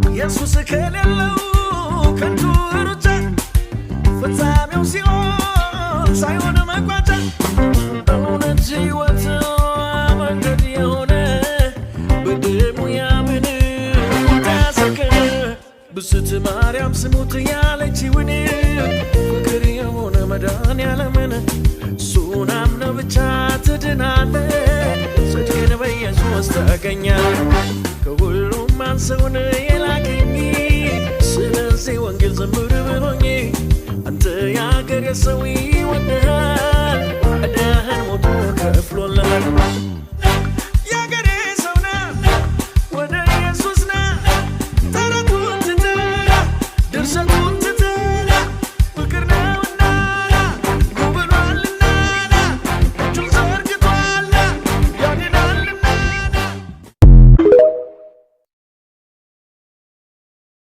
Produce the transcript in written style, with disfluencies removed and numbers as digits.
ኢየሱስ ከሌለው ከንቱ ሩጫ ፍጻሜው ሲኦል ሳይሆን መቋጫ እውነት ሕይወት መንገድ የሆነ በደሙ ያምን ተሰከረ ብስት ማርያም ስሙት ያለችውን ፍቅር የሆነ መድኃኔዓለምን እሱን አምነህ ብቻ ትድናለህ ጽድቅን በኢየሱስ ታገኛለህ ከሁሉም አንሰውን የላከኝ ስለዚህ ወንጌል ዘምር ብሎኝ አንተ ያገሬ ሰው ይወድሃል ዕዳህን ሞቶ ከፍሎልሃል